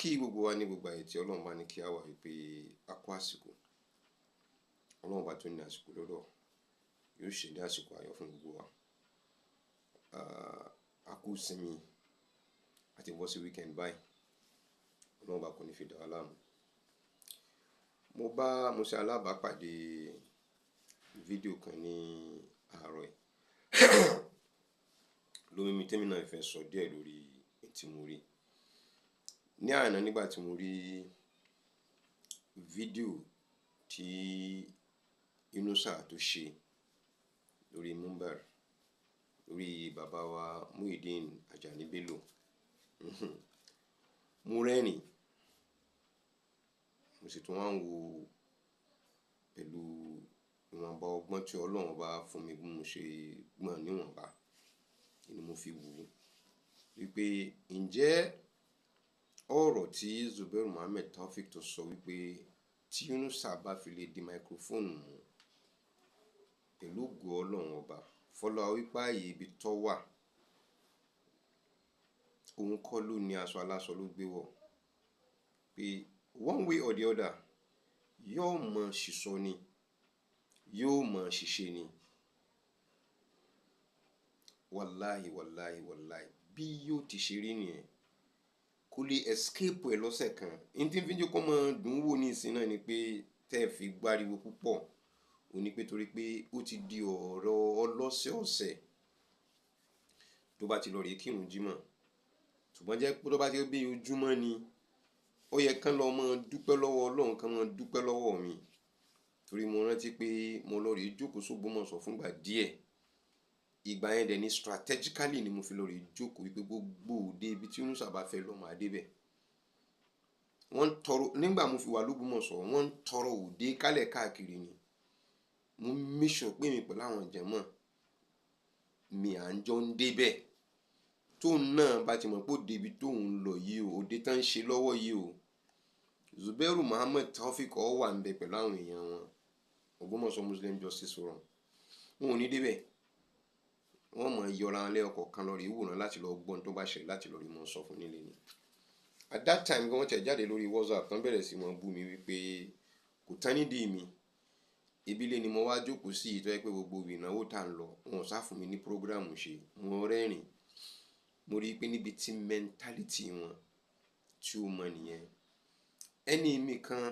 kí gbogbo wa ní gbogbo àyè tí Ọlọ́run bá ní kí a wà wípé a kó àsìkò. Ọlọ́run bá tó ní àsìkò lọ́dọ̀ yóò ṣe ní àsìkò ayọ̀ fún gbogbo wa. A kú ìsinmi àti bọ́ sí weekend báyìí. Ọlọ́run bá kò ní fi dá wa láàmú. Mo ṣe alábàápàdé fídíò kan ní àárọ̀ yìí. Lórí mi tèmi náà fẹ́ sọ díẹ̀ lórí tí mo rí. Ní àná nígbà tí mo rí fídíò tí Yunusa tó ṣe lórí Mumbar, lórí bàbá wa Muyideen Ajani Bello, mo rẹ́rìn, mo sì tún wá ń wo pẹ̀lú ìwọ̀nba ọgbọ́n tí Ọlọ́run bá fún mi bí mo ṣe gbọ́n níwọ̀nba ni mo fi wò ó wípé ǹjẹ́ ọ̀rọ̀ tí Zubairu Muhammed Taofeek tó sọ wípé tí Yunusa bá fi lè di microphone mú pẹ̀lú ògo Ọlọ́run ọba fọlọ́ wípé ààyè ibi tó wà òun kọ́ ló ní aṣọ aláṣọ ló gbé wọ̀, pé one way or the other yóò mọ ṣìṣọ́ ni, yóò mọ ṣìṣe ni. Wàláhì bí yóò ti ṣe rí nìyẹn, kò lè escape ẹ lọ́sẹ̀ kan. Ní tí fídíò kọ́ mọ dùn wò ní ìsìn náà ni pé tẹ́ fi gbáriwo púpọ̀ ó ní pé torí pé ó ti di ọ̀rọ̀ ọlọ́sẹ̀ọ̀sẹ̀ tó bá ti lọ rí kírun jímọ̀, ṣùgbọ́n jẹ́ pé tó bá jẹ́ bí ojúmọ́ ni ó yẹ kán lọ mọ dúpẹ́ lọ́wọ́ Ọlọ́run, kán mọ dúpẹ́ lọ́wọ́ mi, torí mo rántí pé mo lọ rí jókòó s'Ógbómọ̀ṣọ́ fúngbà díẹ̀. Ìgbà yẹn dẹ̀ ni strategically ni mo fi lọ rí jókòó wípé gbogbo òde ibi tí Yunusa bá fẹ́ lọ máa débẹ̀. Wọ́n tọrọ nígbà mo fi wà l'Ógbómọ̀ṣọ́, wọ́n tọrọ òde kálẹ̀ káàkiri ni. Mo make sure pé mi pẹ̀lú àwọn jàmáà mi à ń jọ ń débẹ̀. Tóun náà bá ti mọ̀ pé òde ibi tóun lọ yìí o, òde tán ń ṣe lọ́wọ́ yìí o, Zubairu Muhammed Taofeek ó wà ńbẹ̀ pẹ̀lú àwọn èèyàn wọn, Ògbómọ̀ṣọ́ Muslim Justice Forum. Wọn ò ní débẹ̀. Wọ́n mọ̀ yọra wọn lẹ́ọ̀kọ̀ kan lọ rí wòran láti lọ gbọ́n tó bá ṣẹlẹ̀ láti lọ rí mọ́ sọ fún nílé ni. At that time wọ́n tẹ̀ jáde lórí WhatsApp tán bẹ̀rẹ̀ sí mọ́ bú mi wípé kò tán nídìí mi. Ìbílẹ̀ ni mo wá jókòó sí ìtọ́ pé gbogbo ìnáwó tá ń lọ wọn ò sá fún mi ní prógráàmù ṣe. Mo rẹ́rìn, mo rí i pé níbi tí mentality wọn tí ó mọ nìyẹn. Ẹni mi kan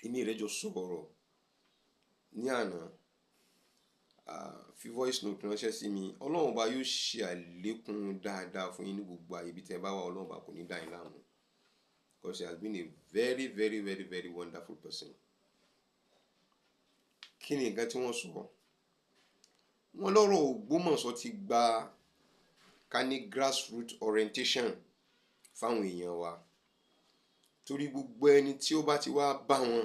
èmi rẹ̀ jọ sọ̀rọ̀ ní àná, fi voice note ránṣẹ́ sí mi. Ọlọ́run bá yóò ṣe àlékún dáadáa fún yín ní gbogbo àyè ibi tẹ́ bá wà. Ọlọ́run bá kò ní dá yín láàmú, because he has been a very wonderful person. Kí ni nǹkan tí wọ́n sọ? Wọ́n lọ́rọ̀ Ògbómọ̀ṣọ́ ti gba ká ní grassroots orientation fáwọn èèyàn wa, torí gbogbo ẹni tí ó bá ti wá bá wọn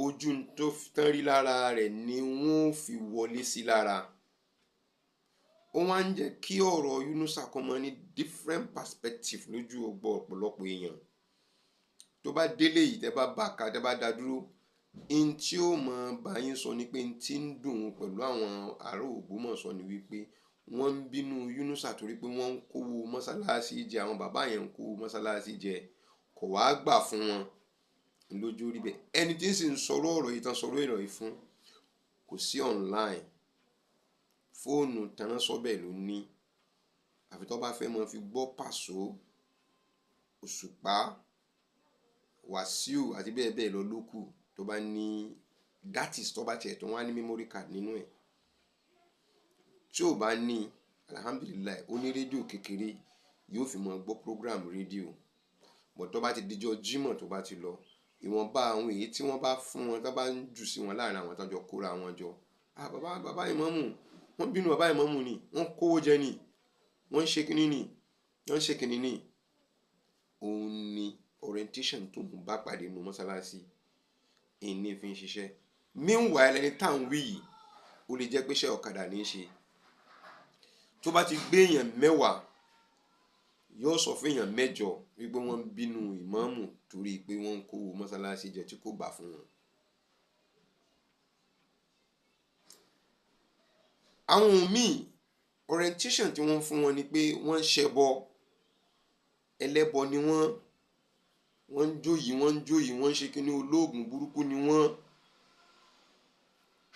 ojú tó tán rí lára rẹ̀ ni wọ́n fi wọlé sí lára. Ó wá ń jẹ́ kí ọ̀rọ̀ Yunusa kó mọ ní different perspective lójú ọ̀pọ̀lọpọ̀ èèyàn. Tó bá délé yìí tẹ́ bá bá ká tẹ́ bá dá dúró, in tí ó mọ̀ bá yín sọ ni pé in tí ń dùn pẹ̀lú àwọn ará Ògbómọ̀ṣọ́ ni wípé wọ́n ń bínú Yunusa torí pé wọ́n ń kówó mọ́sálásí jẹ, àwọn bàbá yẹn ń kówó mọ́sálásí jẹ, kò wá gbà fún wọn lójú rí bẹ́ẹ̀. Ẹni tí ń sì ń sọ̀rọ̀ ọ̀rọ̀ yìí tán sọ̀rọ̀ ọ̀rọ̀ yìí fún kò sí online, fóònù tanná sọ́bẹ̀ ló ní, àfi tó bá fẹ́ mọ́ fi gbọ́ Paso, Òṣùpá, Wàsíù àti bẹ́ẹ̀ bẹ́ẹ̀ lọ lókù tó bá ní that is tó bá tiẹ̀ tó wá ní memory card nínú ẹ̀. Tí ò bá ní, alhamdulillah, ó ní rédíò kékeré yóò fi mọ́ gbọ́ program rédíò. But tó bá ti dijọ́ Jímọ̀ tó bá ti lọ, ìwọ̀nba àwọn èyí tí wọ́n bá fún wọn tó bá ń jù sí wọn láàrin àwọn tọ́jọ́ kóra wọn jọ. Bàbá ìmámù, wọ́n bínú bàbá ìmámù ni, wọ́n kówó jẹ ni, wọ́n ń ṣe kíní ni, wọ́n ń ṣe kíní ni. Òun ni orientation tó ń bá pàdé nínú mọ́sálásí ìní fi ń ṣiṣẹ́. Meanwhile ẹni tá à ń wí yìí ó lè jẹ́ pé iṣẹ́ ọ̀kadà ní í ṣe. Tó bá ti gbé èèyàn 10 yóò sọ fún èèyàn 8 wípé wọ́n ń bínú ìmámù torí pé wọ́n ń kówó mọ́sálásí jẹ tí kò gbà fún wọn. Àwọn míì orientation tí wọ́n fún wọn ni pé wọ́n ń ṣẹbọ, ẹlẹ́bọ ni wọ́n ń jó yìí wọ́n ń jó yìí wọ́n ń ṣe kíní olóògùn burúkú ni wọ́n.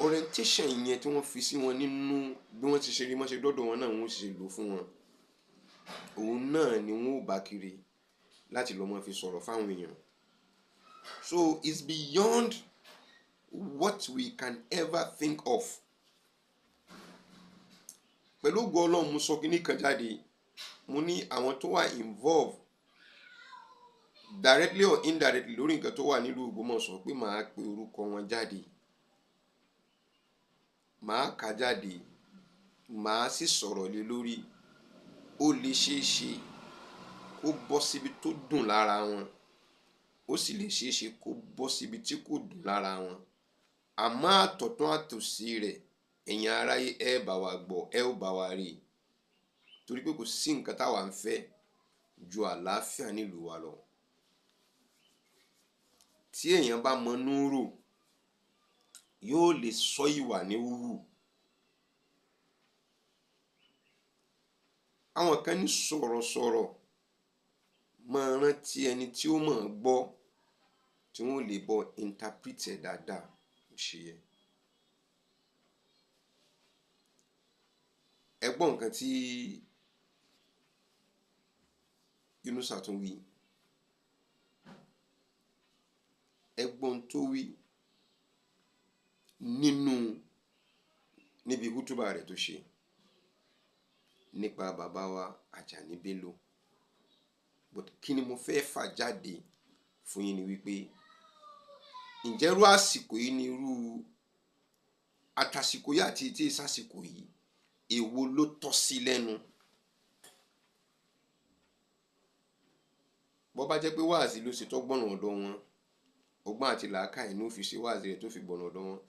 Orientation yẹn tí wọ́n fi sí wọn nínú bí wọ́n ti ṣe rí mọ́ṣẹ́ dọ́dọ̀ wọn náà wọ́n ṣe lò fún wọn, òun náà ni wọ́n ò bá kiri láti lọ́ mọ́ fi sọ̀rọ̀ fáwọn èèyàn. So it's beyond what we can ever think of. Pẹ̀lú ògo Ọlọ́run mo sọ kíní kan jáde, mo ní àwọn tó wà involved directly or indirectly lórí nǹkan tó wà nílùú Ògbómọ̀ṣọ́ pé màá pe orúkọ wọn jáde, màá kà jáde, màá sì sọ̀rọ̀ lé lórí. Ó lè ṣeé ṣe kó bọ́ síbi tó dùn lára wọn, ó sì lè ṣeé ṣe kó bọ́ síbi tí kò dùn lára wọn. Àmọ́ àtọ̀tún àtòsí rẹ̀ ẹ̀yin aráyé ẹ bá wa gbọ́, ẹ ó bá wa rí, torí pé kò sí nǹkan táwa ń fẹ́ ju àlàáfíà nílùú wa lọ. Tí èèyàn bá mọ núrò yóò lè sọ ìwà ní wúwú. Àwọn kan ní sọ̀rọ̀sọ̀rọ̀ máa rántí ẹni tí ó mọ̀ gbọ́ tí wọ́n lè bọ́ interpret ẹ̀ dáadáa ṣe yẹ. Ẹ gbọ́ nǹkan tí Yunusa tún wí, ẹ gbọ́ ohun tó wí níbi hútúbà rẹ̀ tó ṣe nípa bàbá wa Àjàní Bello. But kí ni mo fẹ́ fà jáde fún yín ni wípé ǹjẹ́ irú àsìkò yìí ni irú àtàsìkò yìí àti tí ìsàsìkò yìí èwo ló tọ́ sí lẹ́nu? Bó bá jẹ́ pé wáàsí ló ṣe tó gbọ́nà ọ̀dọ̀ wọn, ọgbọ́n àti làákàyè ní ó fi ṣe wáàsí rẹ̀ tó fi gbọ́nà ọ̀dọ̀ wọn.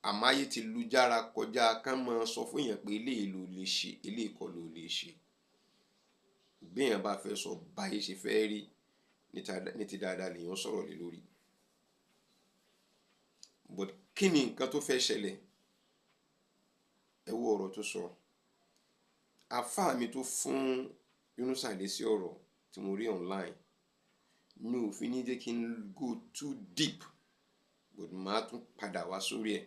Àmọ́ ayé ti lu jára kọjá kán máa sọ fún èèyàn pé eléyìí ló lè ṣe, eléyìí kọ́ ló lè ṣe. Bí èèyàn bá fẹ́ sọ báyé ṣe fẹ́ rí ní ti dáadáa lèèyàn sọ̀rọ̀ lé lórí. But kí ni nǹkan tó fẹ́ ṣẹlẹ̀? Ẹ wo ọ̀rọ̀ tó sọ. Àfáà mi tó fún Yunusa lésì ọ̀rọ̀ tí mo rí online ní òfin ní jẹ́ kí n go too deep, but màá tún padà wá sórí ẹ̀.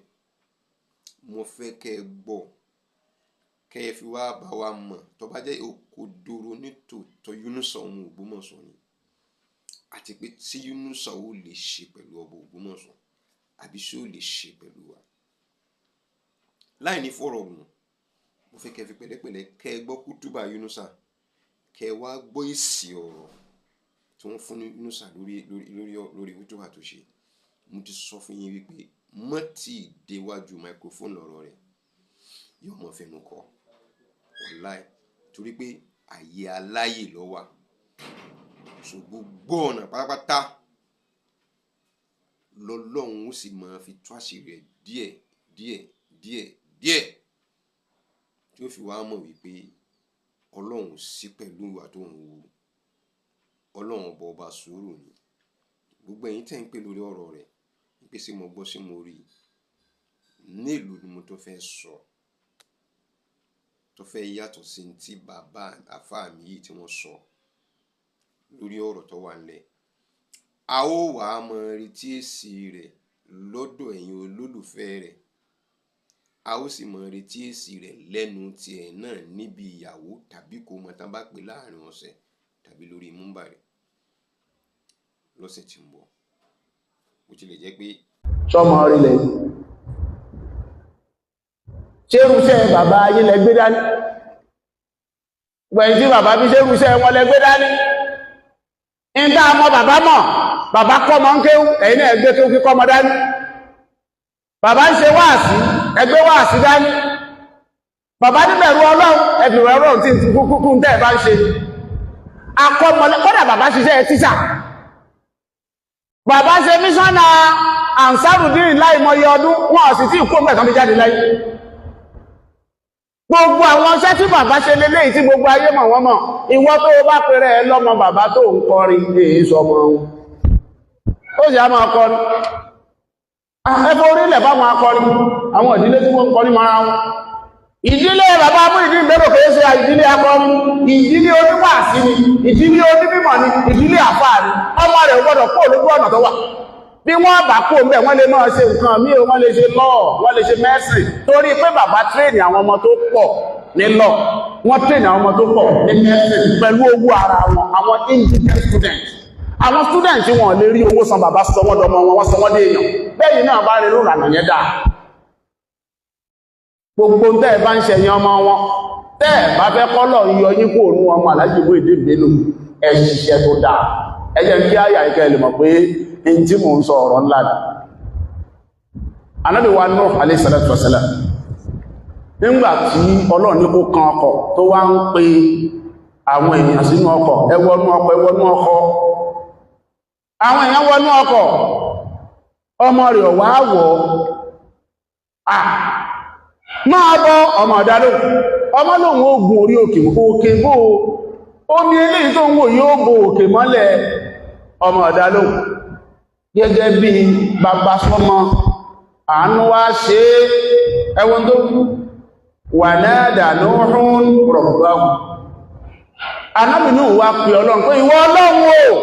Mo fẹ́ kẹ́ ẹ gbọ́, kẹ́ ẹ fi wá bá wa mọ̀ tó bá jẹ́ òkodoro nítòótọ́ Yunusa ọmọ Ògbómọ̀ṣọ́ ni, àti pé tí Yunusa ó lè ṣe pẹ̀lú ọba Ògbómọ̀ṣọ́ àbí ṣé ó lè ṣe pẹ̀lú wa. Láì ní fọ̀rọ̀ gùn, mo fẹ́ kẹ́ ẹ fi pẹ̀lẹ́pẹ̀lẹ́ kẹ́ ẹ gbọ́ kútúbà Yunusa, kẹ́ ẹ wá gbọ́ èsì ọ̀rọ̀ tí wọ́n fún Yunusa lórí kútúbà tó ṣe. Mo ti sọ fún yín wípé mọ́ tí déwájú microphone lọ́rọ̀ rẹ̀ yóò mọ̀ fẹnu kọ wàláì, torí pé àyè aláyè ló wà. So gbogbo ọ̀nà pátápátá lọ́lọ́run ó sì máa fi tú àṣírí rẹ̀ díẹ̀ tí ó fi wá mọ̀ wípé Ọlọ́run sí pẹ̀lú ìwà tó ń wù. Ọlọ́run ọba sùúrù ni. Gbogbo ẹ̀yin tẹ́ ń pè lórí ọ̀rọ̀ rẹ̀ pé sí mo gbọ́ sí mo rí, nílùú ni mo tó fẹ́ sọ tó fẹ́ yàtọ̀ sí ti bàbá àfáà mi yìí tí wọ́n sọ lórí ọ̀rọ̀ tó wà nílẹ̀. A ó wà á mọ retí èsì rẹ̀ lọ́dọ̀ ẹ̀yin olólùfẹ́ rẹ̀, a ó sì mọ retí èsì rẹ̀ lẹ́nu tiẹ̀ náà níbi ìyàwó tàbí kò mọ̀ tán bá pè láàrin ọ̀sẹ̀ tàbí lórí múmbà rẹ̀ lọ́sẹ̀ tí ń bọ̀. Bó tilẹ̀ jẹ́ pé sọmọ orílẹ̀ yìí ṣé irúṣẹ́ bàbá ayé lẹ gbé dání? Gbẹ̀yìn tí bàbá bí ṣé irúṣẹ́ wọn lẹ gbé dání? ń dá ọmọ bàbá mọ̀, bàbá kọ́ mọ́ ń kéwú, ẹ̀yin náà ẹgbẹ́ kéwú kíkọ́ mọ́ dání. Bàbá ń ṣe wáàsí, ẹgbẹ́ wáàsí dání. Bàbá níbẹ̀rù Ọlọ́run, ẹbìrù Ọlọ́run tí kúkú ń tẹ́ ẹ̀ bá ń ṣe. Akọ́mọlẹ́ kọ́dà bàbá ṣiṣẹ́ tíṣà. Bàbá ṣe mísọ́nà Ansarudeen láìmọye ọdún, wọ́n sì tí ìkó mẹ́tàn bí jáde láyé. Gbogbo àwọn iṣẹ́ tí bàbá ṣe leléyìí tí gbogbo ayé mọ̀ wọ́n mọ̀, ìwọ tó bá pèrè ẹ lọ́mọ bàbá tó ń kọrin èyí sọmọ wọn. Ó sì á máa kọrin. Ẹfọ́ orílẹ̀ bá wọn akọrin, àwọn ìdílé tí wọ́n ń kọrin mara wọn. ìdílé bàbá Muyideen Bello kìí ṣe ìdílé akọni, ìdílé oníwàásí ni, ìdílé onímọ̀ ni, ìdílé àfáà ni. Ọmọ rẹ̀ gbọ́dọ̀ kó lójú ọ̀nà tó wà. Bí wọ́n bá kó mbẹ̀ wọ́n lè máa ṣe nǹkan míì, wọ́n lè ṣe lọ́ọ̀, wọ́n lè ṣe mẹ́sìn, torí pé bàbá tírèènì àwọn ọmọ tó pọ̀ ní lọ, wọ́n tírèènì àwọn ọmọ tó pọ̀ ní mẹ́sìn pẹ̀lú owó ara wọn, àwọn indigent students. Àwọn students tí wọ́n lè rí owó san bàbá sọ wọ́n dọmọ wọn, wọ́n sọ wọ́n dé èèyàn. Bẹ́ẹ̀ náà bá rí lóòrànà yẹn dáa. Gbogbo tẹ́ ẹ̀ bá ń ṣẹ̀yìn ọmọ wọn, tẹ́ ẹ̀ bá fẹ́ kọ́lọ̀ yọ yín kó òun ọmọ Alhaji Muyideen Bello, ẹ ṣiṣẹ́ tó dáa. Ẹ jẹ́ kí àyà ìkẹ́ lè mọ̀ pé in tí mò ń sọ ọ̀rọ̀ ńlá ni. Ànábì wa Nuh alayhi salatu wassalam, nígbà tí Ọlọ́run ní kó kan ọkọ̀ tó wá ń pe àwọn èèyàn sínú ọkọ̀, ẹ wọnú ọkọ̀, ẹ wọnú ọkọ̀. Àwọn èèyàn wọnú ọkọ̀, ọmọ rẹ̀ ọ̀wá wọ̀ máa bọ́ ọmọ ọ̀dálò, ọmọ lòun ó gun orí òkè bó omi eléyìí tó ń wò yóò bo òkè mọ́lẹ̀ ọmọ ọ̀dálò. Gẹ́gẹ́ bí bàbá sọ́mọ, àánú wá ṣe ẹwọ́n tó wà nada Nuhun rabbahu. Ànábì Nuhu wá pè Ọlọ́run pé ìwọ Ọlọ́run o,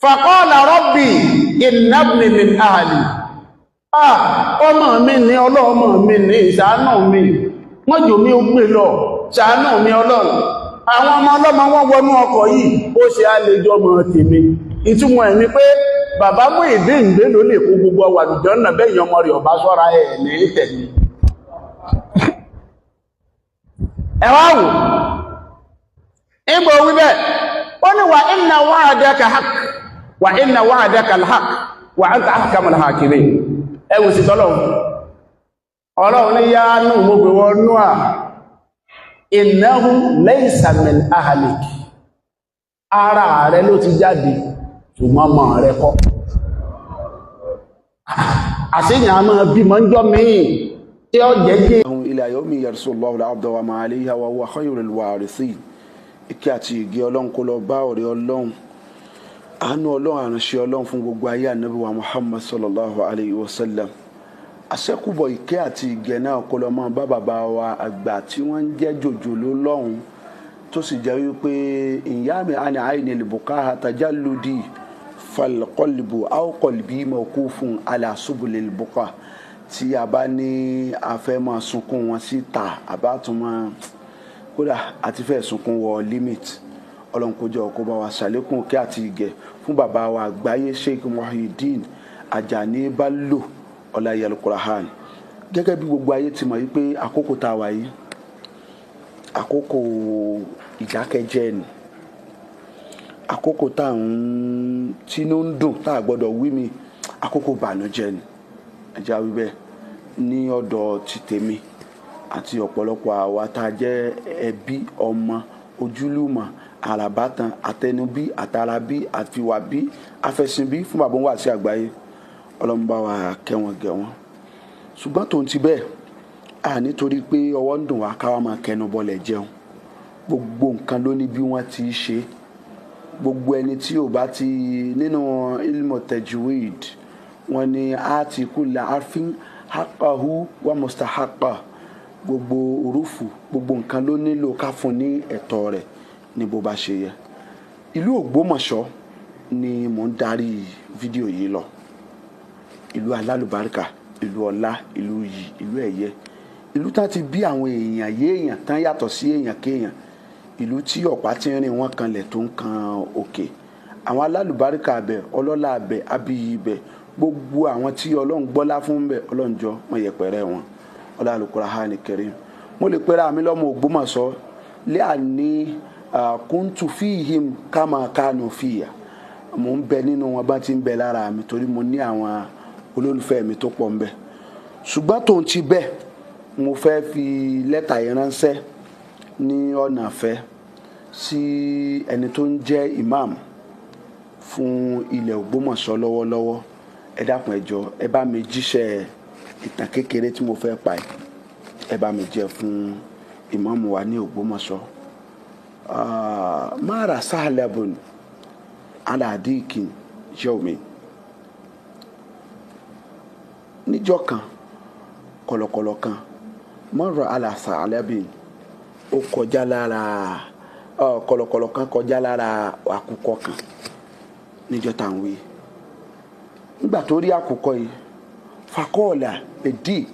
faqala rabbi inna ibni min ahli. Ọmọ mi ní ọlọ́ọmọ mi ní ìṣàánú mi, wọ́n jò mí ó gbé lọ, ṣàánú mi Ọlọ́run. Àwọn ọmọ ọlọ́mọ wọ́n wọnú ọkọ̀ yìí, ó ṣe àlejò ọmọ tèmi. Ìtumọ̀ ẹ̀ ni pé bàbá Muyideen Bello lè kó gbogbo wà lùjọ́ náà bẹ́yìn ọmọ rẹ̀ ọba sọ́ra ẹ̀ ní tẹ̀lé. Ẹ wá wò, ìgbò wíbẹ̀, ó ní wa inna wa'daka haqq, wa inna wa'daka al-haqq, wa anta ahkamul hakimin. Ẹwù sí tọ́lọ́run. Ọlọ́run ní yá nù mo gbé wọn nú à, innahu laysa min ahlik. Ara rẹ̀ ló ti jáde, ṣùgbọ́n mọ̀ rẹ̀ kọ́. Àṣíyàn a máa bí mọ́ ń jọ míì tí ó jẹ́ kí ila yawmi yarsulullahu al-abda wa ma alayha wa huwa khayrul warithin. Ìkẹ́ àti ìgẹ́ Ọlọ́run kó lọ bá ọ̀rẹ́ Ọlọ́run, àánú Ọlọ́run, àránṣẹ́ Ọlọ́run fún gbogbo ayé Ànábì wa Muhammad sallallahu alayhi wa sallam. Àṣẹ́kùbọ̀ ìkẹ́ àti ìgẹ́ náà kó lọ máa bá bàbá wa àgbà tí wọ́n ń jẹ́ jòjòló lọ́hùn, tó sì jẹ́ wípé ìyáàmì àni àìní al-bukaa tajalludi fal-qalbu aw qalbi mawqufun ala subulil bukaa. Tí a bá ní afẹ́ máa sunkún wọn síta, àbá tún máa kódà àti fẹ́ sunkún wọ limit. Ọlọ́run kó jẹ́ kó bá wa ṣàlékún kí àti ìgẹ̀ fún bàbá wa àgbáyé Sheikh Muyideen Ajani Bello Ọláìyá Al-Qur'an. Gẹ́gẹ́ bí gbogbo ayé ti mọ̀ yí pé àkókò tá a wà yìí, àkókò ìdákẹ́jẹ́ ni, àkókò tá ń tínú ń dùn tá a gbọ́dọ̀ wí mi, àkókò bànújẹ́ ni. Ẹja wí bẹ́ẹ̀ ní ọ̀dọ̀ ti tèmi àti ọ̀pọ̀lọpọ̀ àwa tá a jẹ́ ẹbí, ọmọ, ojúlùmọ̀, àràbátan, àtẹnubí, àtàràbí, àfiwàbí, afẹ̀sìnbí fún bàbá wa àti àgbáyé. Ọlọ́run bá wa kẹ́ wọn gẹ̀ wọ́n. Ṣùgbọ́n tòun ti bẹ́ẹ̀, nítorí pé ọwọ́ ń dùn wá ká wá máa kẹnu bọlẹ̀ jẹun. Gbogbo nǹkan ló ní bí wọ́n ti ṣe. Gbogbo ẹni tí ò bá ti nínú ilmu tajwid, wọ́n ní àti kulla harfin haqqahu wa mustahaqqa. Gbogbo òrùfù, gbogbo nǹkan ló nílò ká fún ní ẹ̀tọ́ rẹ̀ ní bó bá ṣe yẹ. Ìlú Ògbómọ̀ṣọ́ ni mò ń darí fídíò yìí lọ. Ìlú alálùbáríkà, ìlú ọlá, ìlú yìí, ìlú ẹ̀yẹ. Ìlú tá ti bí àwọn èèyàn èèyàn tán yàtọ̀ sí èèyàn kéèyàn. Ìlú tí ọ̀pá tí ń rìn wọ́n kanlẹ̀ tó ń kan òkè. Àwọn alálùbáríkà abẹ, ọlọ́lá abẹ, abiyì ibẹ̀, gbogbo àwọn tí Ọlọ́run gbọ́lá fún bẹ̀, Ọlọ́run jọ mọ́ yẹpẹrẹ wọn. Ọlá Al-Qur'an Karim. Mo lè pera mi lọ́mọ Ògbómọ̀ṣọ́ li'anni kuntu fihim kama kanu fiya. Mo ń bẹ nínú wọn bá ti ń bẹ lára mi torí mo ní àwọn olólùfẹ́ mi tó pọ̀ ń bẹ. Ṣùgbọ́n tòun ti bẹ́ẹ̀, mo fẹ́ fi lẹ́tà yìí ránṣẹ́ ní ọ̀nà àfẹ́ sí ẹni tó ń jẹ́ imam fún ilẹ̀ Ògbómọ̀ṣọ́ lọ́wọ́lọ́wọ́. Ẹ dákun ẹ jọ̀ọ́, ẹ bá mi jíṣẹ́ ìtàn kékeré tí mo fẹ́ pa yìí, ẹ bá mi jẹ́ fún imam wa ní Ògbómọ̀ṣọ́. Mara sahlabun ala dikin yawmi. Níjọ́ kan, kọ̀lọ̀kọ̀lọ̀ kan mọ́rọ̀ alàṣà alábìn ó kọjá lára kọ̀lọ̀kọ̀lọ̀ kan kọjá lára àkùkọ kan níjọ́ tá à ń wí nígbà tó rí àkùkọ yìí fakọ́ọ̀là edik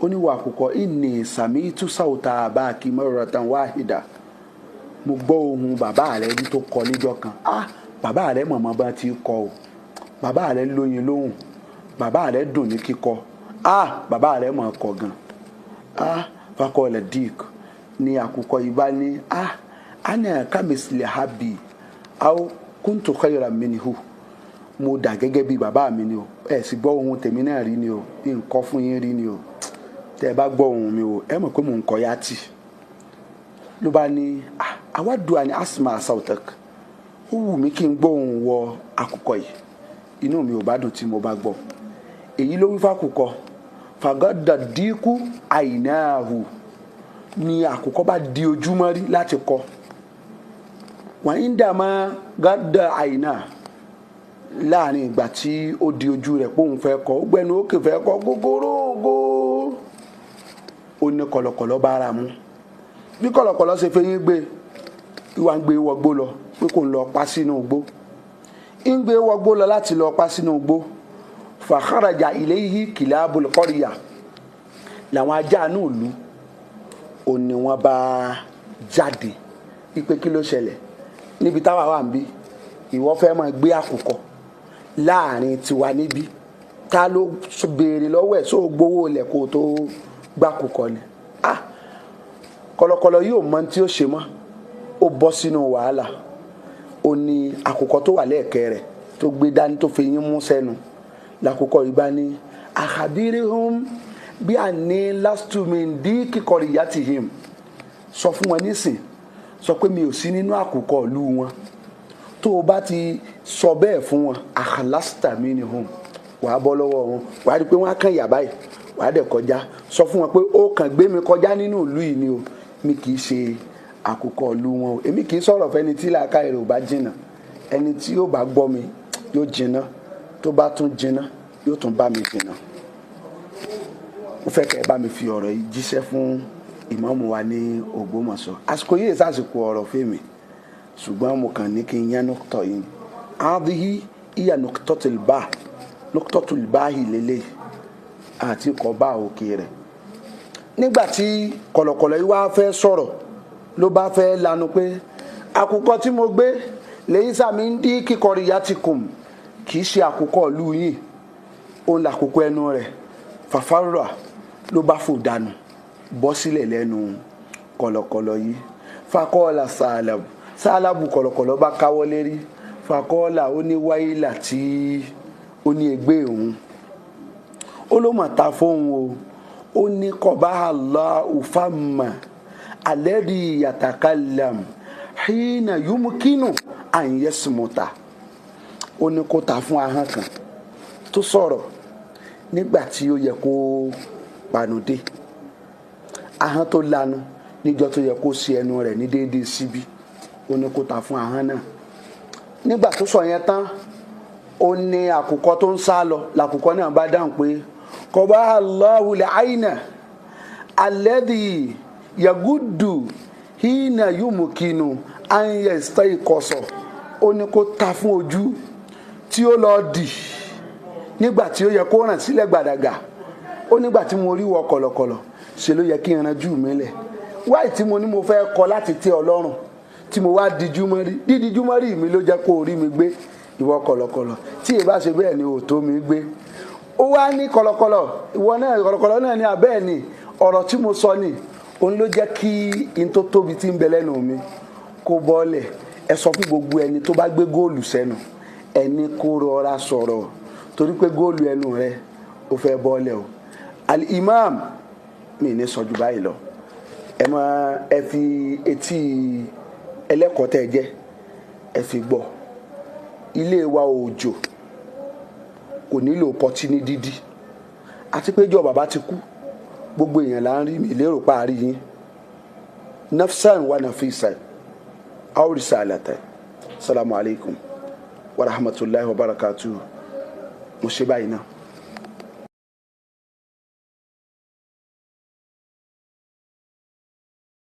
ó ní wà àkùkọ ìní sàmì ìtúsàwòtà àbáàkì mọ́rọ̀ tán wáhìdà mo gbọ́ ohùn bàbá rẹ ní tó kọ níjọ́ kan bàbá rẹ mọ̀mọ́ bá ti kọ o bàbá rẹ lóyin lóhùn bàbá rẹ dùn ní kíkọ bàbá rẹ mọ̀ ọkọ gan fakọ́ọ̀là dik ní àkùkọ yìí bá ní ana kamisile habi aw kuntu khayra minhu mo dà gẹ́gẹ́ bí bàbá mi ni o ẹ sì gbọ́ ohun tèmi náà rí ni o nǹkan fún yín rí ni o tẹ́ ẹ bá gbọ́ ohun mi o ẹ mọ̀ pé mò ń kọ́ yá tì ló bá ní àwádùn àní asma sautak ó wù mí kí n gbọ́ ohun wọ àkùkọ yìí inú mi ò bá dùn tí mo bá gbọ́ èyí ló wí fákùkọ fàgọ́dà dínkù àìnáàhù ni àkùkọ bá di ojúmọ́ rí láti kọ wọ́n ń dà má gádà àìnáà láàrin ìgbà tí ó di ojú rẹ̀ pé òun fẹ́ kọ ó gbẹnu ókè fẹ́ kọ gógórógó ó ní kọ̀lọ̀kọ̀lọ̀ bá ara mu bí kọ̀lọ̀kọ̀lọ̀ ṣe fẹ́ yín gbé ìwà ń gbé wọgbó lọ pé kò ń lọ pa sínú igbó ń gbé wọgbó lọ láti lọ pa sínú igbó fàkàràjà ilayhi kilabul qarya làwọn ajá inú ìlú ò ní wọ́n bá jáde ipe kí ló ṣẹlẹ̀ níbi táwa wà ń bí ìwọ fẹ́ máa gbé àkùkọ láàrin tiwa níbí ta ló béèrè lọ́wọ́ ẹ̀ só gbowó ilẹ̀ kó tó gbàkùkọ ni kọ̀lọ̀kọ̀lọ̀ yóò mọ tí ó ṣe mọ́ ó bọ́ sínú wàhálà ó ní àkùkọ tó wà lẹ́ẹ̀kẹ́ rẹ̀ tó gbé dání tó fi yín mú sẹ́nu làkùkọ yìí bá ní àkàbírihum bí a ní lásìtúmìndí kíkọrì ìyá ti him sọ fún wọn nísìn sọ pé mi ò sí nínú àkùkọ ìlú wọn tó o bá ti sọ bẹ́ẹ̀ fún wọn àkàlásítà mi ni hum wàá bọ́ lọ́wọ́ wọn wàá rí i pé wọ́n á kàn yà báyìí wàá dẹ̀ kọjá sọ fún wọn pé ó kàn gbé mi kọjá nínú ìlú yìí ni o mi kì í ṣe àkùkọ ìlú wọn o èmi kì í sọ̀rọ̀ fẹ́ni tí làákàyè rẹ̀ ò bá jìnnà ẹni tí yóò bá gbọ́ mi yóò jìnnà tó bá tún jìnnà yóò tún bá mi jìnnà mo fẹ́ kẹ́ ẹ bá mi fi ọ̀rọ̀ yìí jíṣẹ́ fún ìmáàmù wa ní Ògbómọ̀ṣọ́ àsìkò yìí sásìkò ọ̀rọ̀ fèmí ṣùgbọ́n mo kàn ní kí n yẹn nùtọ̀ yìí àdìhí ìyá nùtọ̀tù bá yìí lélẹ̀ àti kọ́ bá òkè rẹ̀ nígbà tí kọ̀lọ̀kọ̀lọ̀ yìí wá fẹ́ sọ̀rọ̀ ló bá fẹ́ lanu pé àkùkọ tí mo gbé lẹ́yìn sàmì ń dí kíkọrí yá ti kùn kì í ṣe àkùkọ ìlú yìí òun làkùkọ ẹnu rẹ̀ fàfárà ló bá fò dànù bọ́ sílẹ̀ lẹ́nu kọ̀lọ̀kọ̀lọ̀ yìí fakọ́ọ̀là sáàlàbù kọ̀lọ̀kọ̀lọ̀ bá káwọ́ lérí fakọ́ọ̀là ó ní wáyìlà tí ó ní ẹgbẹ́ òun ó ló mà ta fóun o ó ní kọba Allahu famma alladhi yatakallam hina yumkinu an yasmuta ó ní kó ta fún ahọ́n kan tó sọ̀rọ̀ nígbà tí ó yẹ kó panudé ahọ́n tó lanu níjọ́ tó yẹ kó ṣe ẹnu rẹ̀ ní déédéé síbí ó ní kó ta fún ahọ́n náà nígbà tó sọ yẹn tán ó ní àkùkọ tó ń sá lọ làkùkọ náà bá dáhùn pé kọba Allahu al-ayna alladhi yagudu hina yumkinu an yastayqasa ó ní kó ta fún ojú tí ó lọ dì nígbà tí ó yẹ kó ràn sílẹ̀ gbàdàgà ó nígbà tí mo rí wọ kọ̀lọ̀kọ̀lọ̀ ṣe ló yẹ kí n ranjú mi lẹ̀ wáyé tí mo ní mo fẹ́ kọ láti tẹ́ Ọlọ́run tí mo wá dijú mọ́rí dídíjú mọ́rí mi ló jẹ́ kó rí mi gbé ìwọ kọ̀lọ̀kọ̀lọ̀ tí èyí bá ṣe bẹ́ẹ̀ ni ò tó mi gbé ó wá ní kọ̀lọ̀kọ̀lọ̀ ìwọ náà kọ̀lọ̀kọ̀lọ̀ náà ní abẹ́ẹ̀ ni ọ̀rọ̀ tí mo sọ ni òun ló jẹ́ kí n tó tóbi tí ń bẹ lẹ́nu mi kó bọ́ọ̀lẹ̀ ẹ sọ fún gbogbo ẹni tó bá gbé góòlù sẹ́nu ẹni kó rọra sọ̀rọ̀ torí pé góòlù ẹnu rẹ ó fẹ́ bọ́ọ̀lẹ̀ o al-imam mi ní sọjú báyìí lọ ẹ fi etí ẹlẹ́kọ̀ọ́ tẹ́ jẹ́ ẹ fi gbọ́ ilé wa òjò kò nílò pọtí ní dídí àti pé jọ bàbá ti kú gbogbo èèyàn là ń rí mi lérò parí yín nafsan wa nafisan aw risalatan salamu alaykum wa rahmatulahi wa barakatuh mo ṣe báyìí náà.